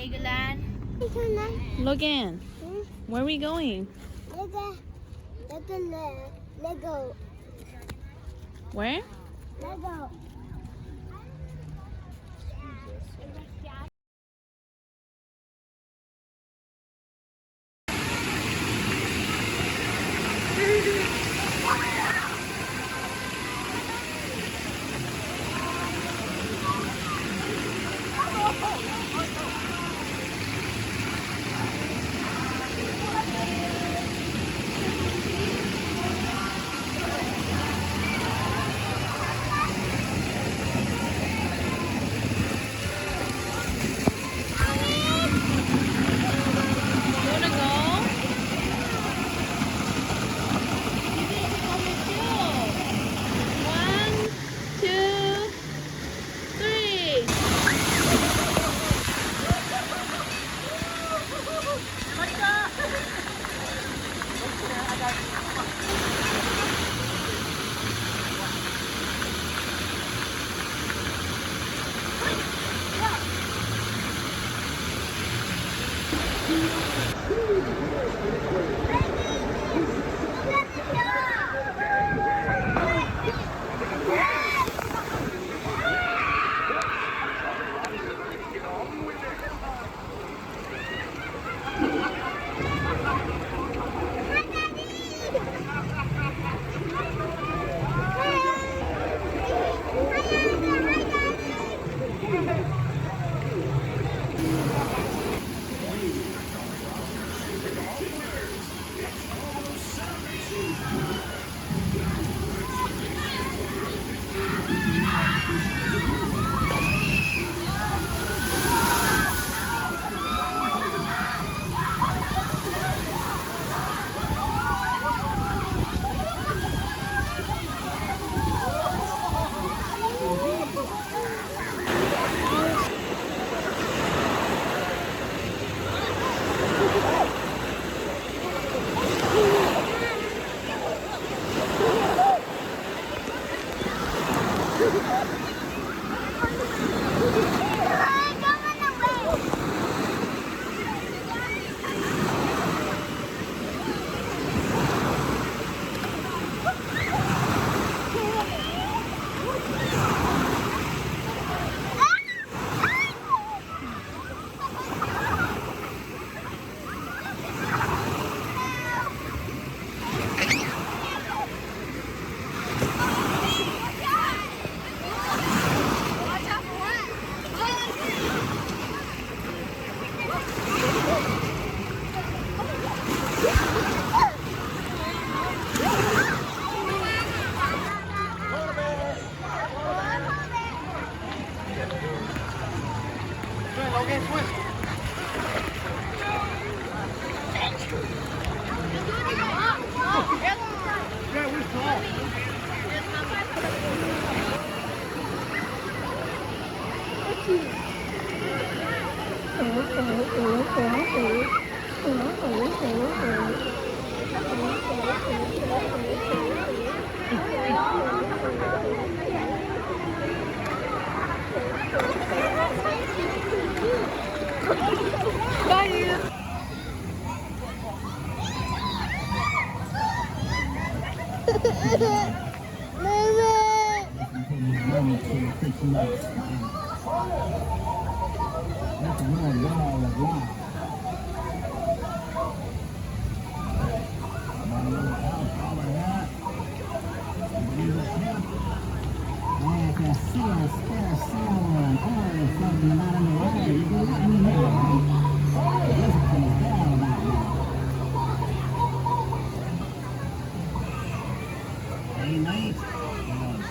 Legoland. Logan, where are we going? Lego. Where? Lego.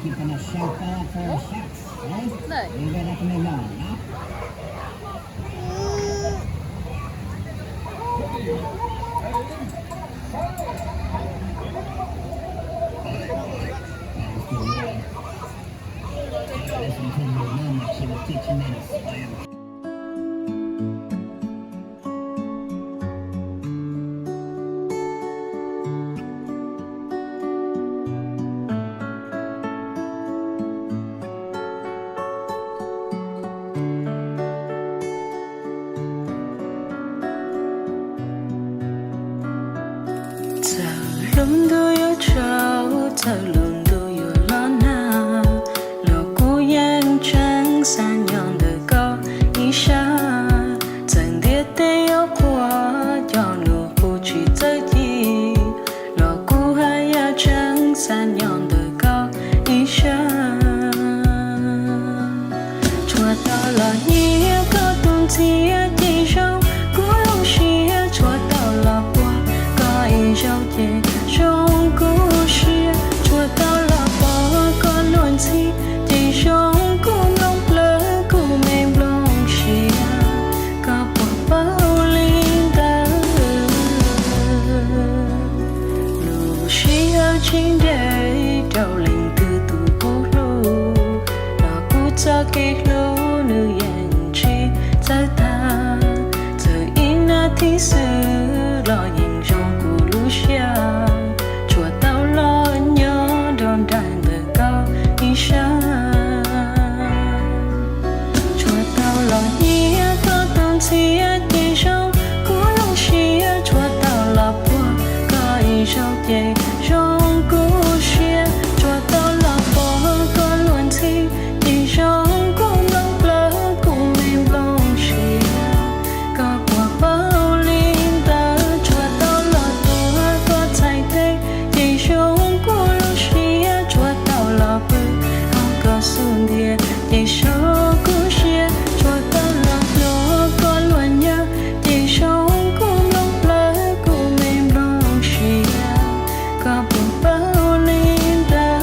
Keeping a sharp eye for our shots, right? Look. You got up in the line, huh? Listen to your mama, she will teach you how to swim. Lung do yo chao, lung do yo lo na, lo cô yang trắng san nhon de có ý xa, dần địa tê yo qua cho nụ cô chỉ tới gì, lo cô hai ya trắng san nhon de có ý xa, chua tao lo nhia có tung chia chỉ trong cô lâu xia chua tao lo qua có ý dấu gì. Trong cố xia chua tao là bỏ có luôn gì thì trong cố nông lỡ cố mềm lòng xia có bỏ bao linh ta lù xia trên đời đầu linh từ tụ bố lù là cú cho cái lù nữ yên chi ta ta giờ in na thi sư lo nhìn trong cố lù xia đàn bờ cao ý xa chùa tao lo nhía có tâm xía chỉ trong cú lòng xía chùa tao lo bùa có ý sâu dậy trong cú xía chùa tao lo bỏ có luôn thi chỉ trong cú lòng lỡ cú mềm lòng xía có quả bao linh ta chùa tao lo tua có thay thế chỉ trong xuân địa để cho cô xia cho ta lạc lúa có luôn nhớ để cho cô ngóng lỡ cô mềm lòng xia có buồn bao linh ta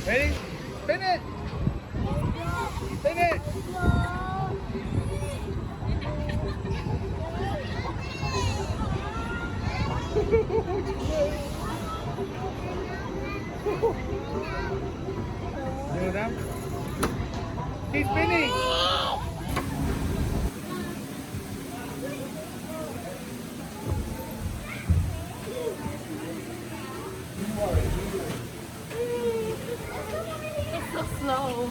Ready? Spin it! Spin it! Do it now. Keep spinning! Slow.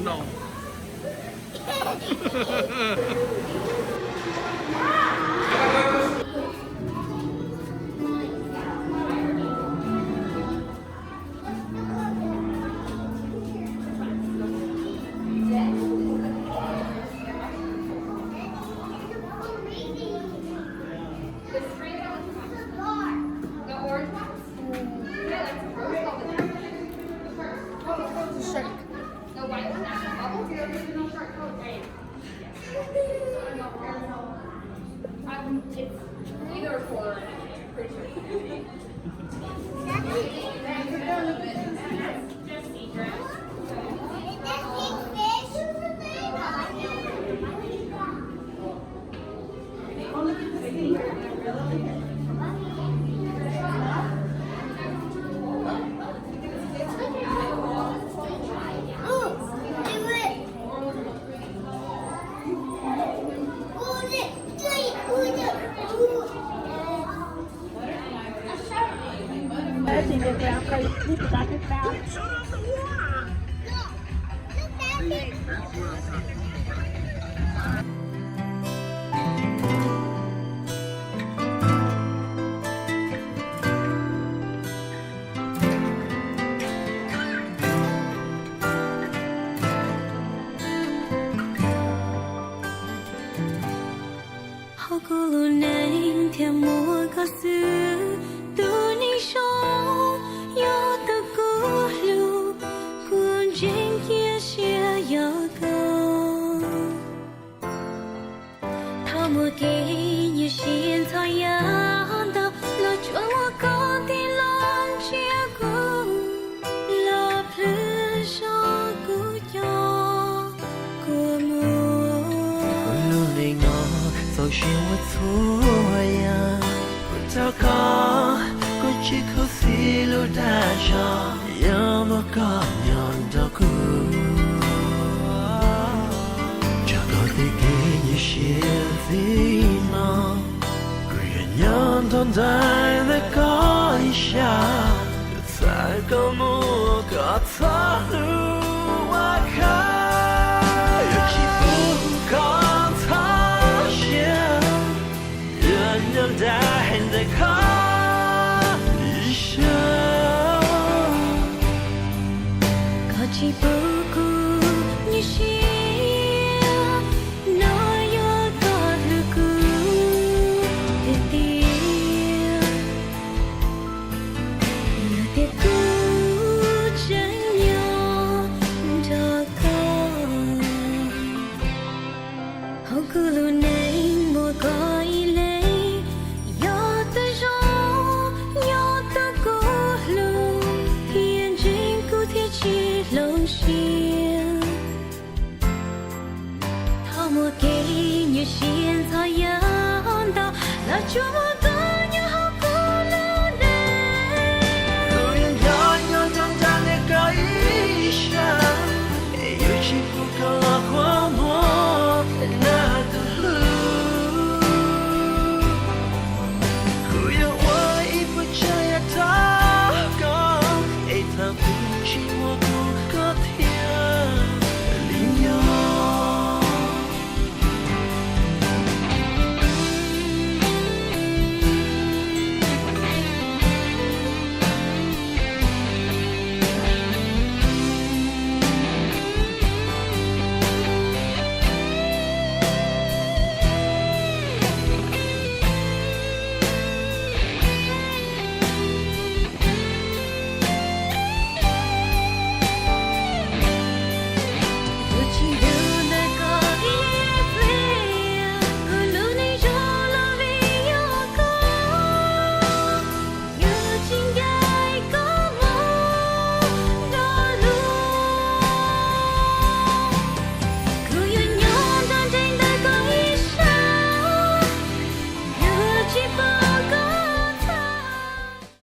No. The orange ones? 好咕噜那天莫个死，杜你手有的咕噜，古今也写有个，他莫给你现在样的，了就我高的浪结果，了不上古有古木。努力我。走寻我错呀，我祷告，过去口西路大桥，要么高娘的苦，这个的给你写的呢，个人娘等待的高一下，才够木个草路我看。在看一生，可惜不顾你心，哪有个路过的地，有的故真有这个，好咕噜内莫个一类。他莫给你现在样的，那就。